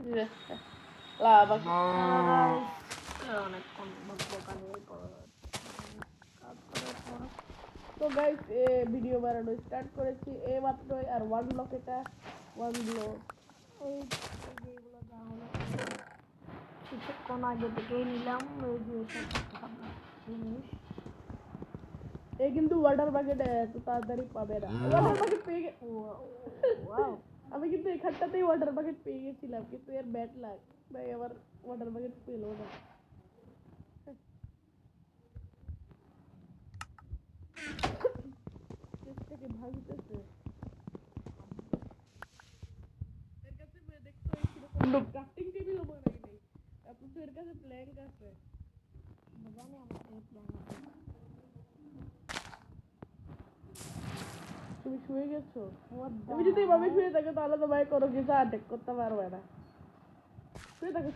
যে লাভ অনেকক্ষণ বকবকানি তো গাইস ভিডিও বানানো স্টার্ট করেছি মাত্রই আর ওয়ান ব্লক এটা ওয়ান ব্লক যেগুলো যা হলো কিছুক্ষণ আগে থেকেই নিলাম ওই যে জিনিস কিন্তু ওয়াটার বাকেট এত তাড়াতাড়ি পাবে না ওয়াটার বাকেট পেয়ে ওয়াও আমি কিন্তু এখানটাতেই ওয়াটার বাকেট পেয়ে গেছিলাম কিন্তু এর ব্যাড লাগ ভাই আবার ওয়াটার বাকেট পেলো না চেষ্টাকে ভাঙতেছে এর কাছে দেখছো কিরকম ক্রাফটিং টেবিলও বানাই নাই আপনি তো এর কাছে প্ল্যাঙ্ক আছে জানি আমার এই প্ল্যান আছে তুমি শুয়ে গেছো তুমি যদি এভাবে শুয়ে থাকো তাহলে তোমায় কোনো কিছু অ্যাটাক করতে পারবে না শুয়ে থাকো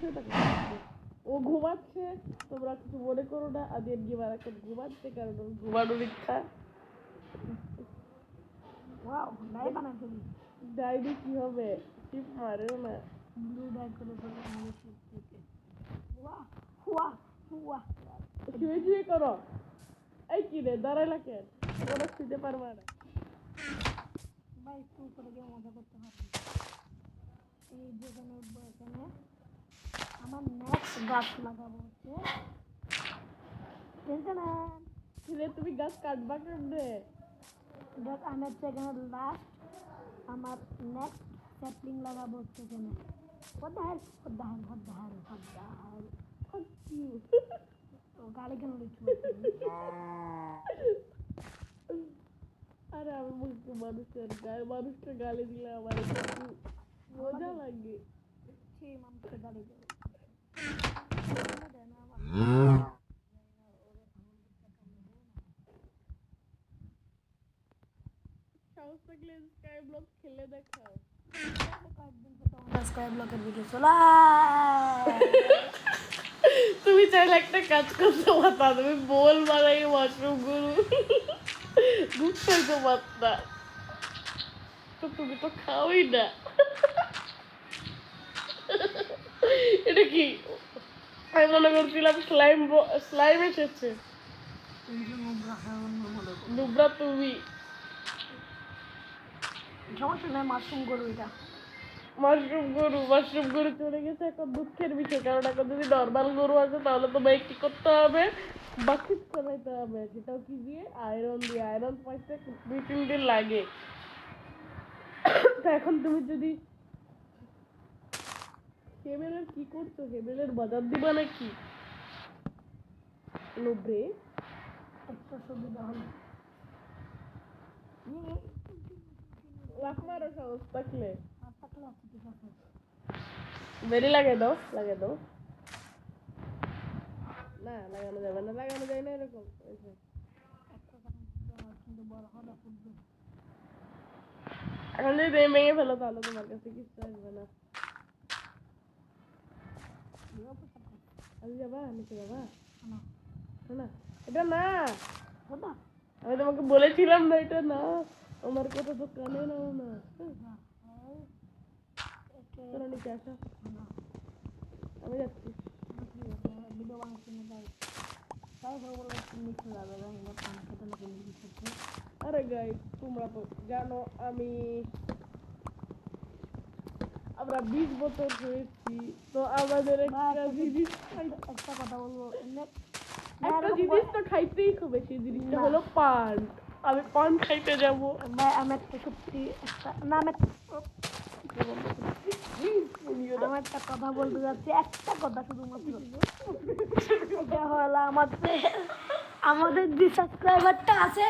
ও ঘুমাচ্ছে তোমরা কিছু মনে করো না আমি গিয়ে এখন ঘুমাচ্ছে কারণ ঘুমানোর ইচ্ছা ওয়াও নাই বানাই ফেলি ডাইনি কি হবে চিপ মারেও না ব্লু ডাই করে ফেলে আমি শিখতে ওয়া ওয়া ওয়া শুয়ে করো এই কি রে দাঁড়াইলা কেন ওরা শুতে পারবে না ভাই একটু উপরে গিয়ে মজা করতে পারবি এই যেখানে উঠবো এখানে আমার নেক্সট গাছ লাগাবো হচ্ছে তুমি গাছ কাটবা কেমনে দেখ আমি হচ্ছে এখানে লাস্ট আমার নেক্সট স্যাপলিং লাগাবো হচ্ছে এখানে গাড়ি কেন লিখছি আরে আমি বলছি মানুষকে গালি দিলে আমার একটু মজা লাগে সেই মানুষকে গাড়ি দেবে সাহস থাকলে স্কাই ব্লক খেলে দেখাও স্কাই ব্লকের ভিডিও চলা তুমি চাইলে একটা কাজ করতে পারতা তুমি বল বানাই ওয়াশরুম গুলো বুঝতে তো পারতা তো তুমি তো খাওই না এটা কি আমি মনে করছিলাম স্লাইম এসেছে নুবরা তুমি সমস্যা নয় মাশরুম গরু এটা মাশরুম গরু চলে গেছে এখন দুঃখের বিষয় কারণ এখন যদি নর্মাল গরু আছে তাহলে তো ভাই কি করতে হবে বাকিট করাইতে হবে সেটাও কি দিয়ে আয়রন পাইতে 2-3 দিন লাগে তো এখন তুমি যদি হেবেলের কি করছো হেবেলের বাজার দিবা নাকি লোভে একটা সুবিধা হলো লাখ মারো সাহস থাকলে ঠিক আছে বেরি লাগে দাও না লাগানো যাবে না লাগানো যায় না এরকম এখন যদি ভেঙে ফেলো তাহলে তোমার কাছে কিছু আসবে না আমি যাবা নিচে যাবা না এটা না আমি তোমাকে বলেছিলাম না এটা না আমার কথা তো কানে নাও না তোরা নিচে আসো আমি যাচ্ছি ভিডিও বানাচ্ছি না তাই বলে নিচে যাবে খেতে লোকে নিচে আরে গাইস তোমরা তো জানো আমরা 20 বছর হয়েছি তো আমাদের একটা কথা বলবো একটা জিনিস তো খাইতেই হবে সেই জিনিসটা হলো পান আমি পান খাইতে যাবো আমি একটা সত্যি আমার একটা কথা বলতে যাচ্ছি একটা কথা শুধুমাত্র এটা হলো আমাদের যে সাবস্ক্রাইবারটা আছে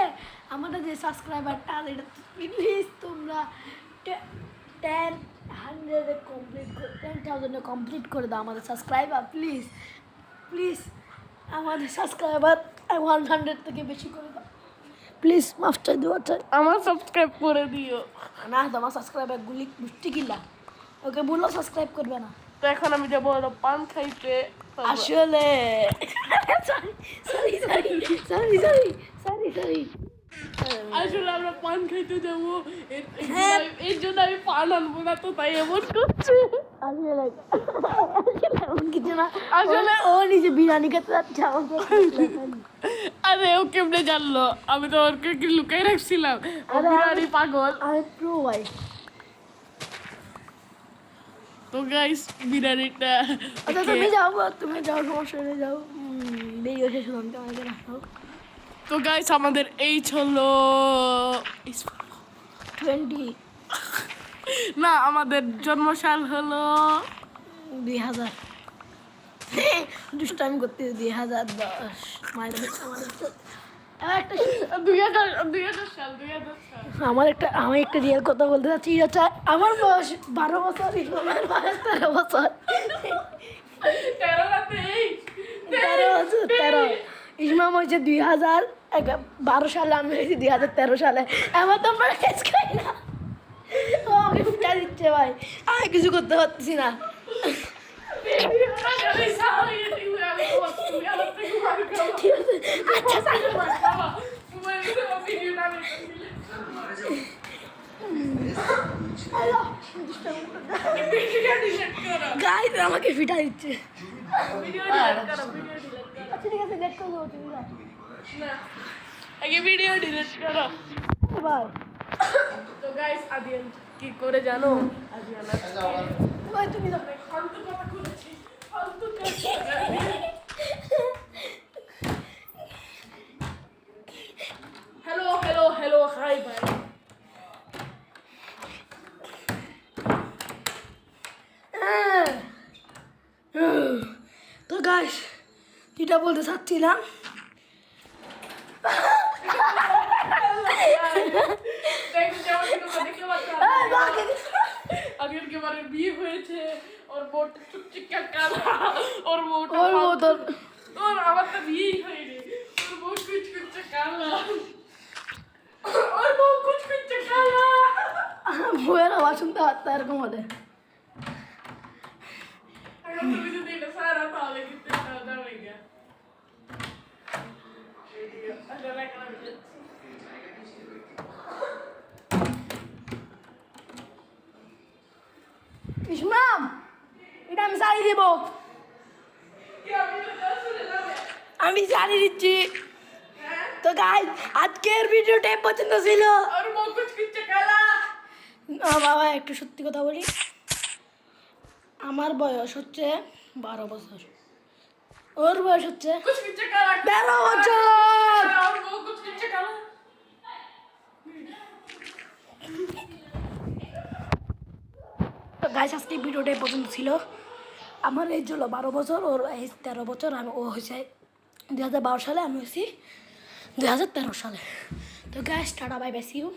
এটা প্লিজ তোমরা 10,000 কমপ্লিট করে দাও আমাদের সাবস্ক্রাইবার প্লিজ আমাদের সাবস্ক্রাইবার 100 থেকে বেশি করে দাও প্লিজ মাস্টার দুয়াটা আমার সাবস্ক্রাইব করে দিও না তোমার সাবস্ক্রাইবার গুলি মুষ্টি কিলা ওকে বললো সাবস্ক্রাইব করবে না তো এখন আমি যাবো পান খাইতে আসলে সরি আসলে আমরা পান খাইতে যাবো হ্যাঁ। এর জন্য আমি পান আনবো না তো তাই এমন করছে আসলে এমন কিছু না, আসলে- ও নিজে বিরিয়ানি খেতে যাচ্ছে আমাকে আরে ও কেমনে জানলো আমি তো ওর কি লুকাই রাখছিলাম ও আরে বিরানি পাগল আমি প্রো ভাই। তো গাইস বিরিয়ানিটা আচ্ছা তুমি যাও গো, তুমি যাও, সমস্যা নেই, যাও। ভিডিও শেষ হলাম, তোমাকে রাখো। তো গাইস আমাদের এইজ হলো 20 না আমাদের জন্মসাল হলো 2000 দুষ্টামি করতে 2010 মায়ের একটা 2000 সাল আমি একটা রিয়েল কথা বলতে চাচ্ছি, এটা হচ্ছে আমার বয়স 12 বছর, ইসলামের বয়স 13 বছর। 13 ইসমাম হয়েছে 2012 সালে, আমি হয়েছি 2013 সালে। এবার তো আমরা কেস খাই না, ও আমাকে ফুটা দিচ্ছে ভাই, আমি কিছু করতে পারতেছি না। আচ্ছা গাইস আমাকে ফিটা দিচ্ছে। আচ্ছা ঠিক আছে, লেট করবো তুমি যাও। আগে ভিডিও ডিলিট করো বাই। তো গাইস আদিয়ান কি করে জানো আদিয়ান ভাই তুমি যাও। ফালতু কথা করেছি ফালতু কথা হ্যালো হ্যালো হ্যালো হাই ভাই তো গাইস যেটা বলতে চাচ্ছিলাম, আগের के बारे বিয়ে হয়েছে ওর বউটা চুপচিকা কালা ওর বউটা ওর মতো ওর আমার তো বিয়েই হয়নি ওর বউ কুচকুচে কালা ওর বউ কুচকুচে কালা বইয়ের আওয়াজ শুনতে পারতো এরকম হলে। এখন তুমি যদি এটা সারা তাহলে কিন্তু দাদা হয়ে গেছে ইসমাম এটা আমি শাড়ি দেব, আমি শাড়ি দিচ্ছি। তো গাইস আজকের ভিডিওটা এই পর্যন্ত ছিল। ওর বউ কুচকুচে কালা বাবা একটু সত্যি কথা বলি, আমার বয়স হচ্ছে 12 বছর, ওর বয়স হচ্ছে কুচকুচে কালা 13 বছর। ওর বউ কুচকুচে কালা তো গাইস আজকে ভিডিওটা এই পর্যন্ত ছিল। আমার এজ হলো 12 বছর, ওর এজ 13 বছর, ও হয়েছে 2012 সালে, আমি হয়েছি 2013 সালে। তো guys tata bye bye, see you.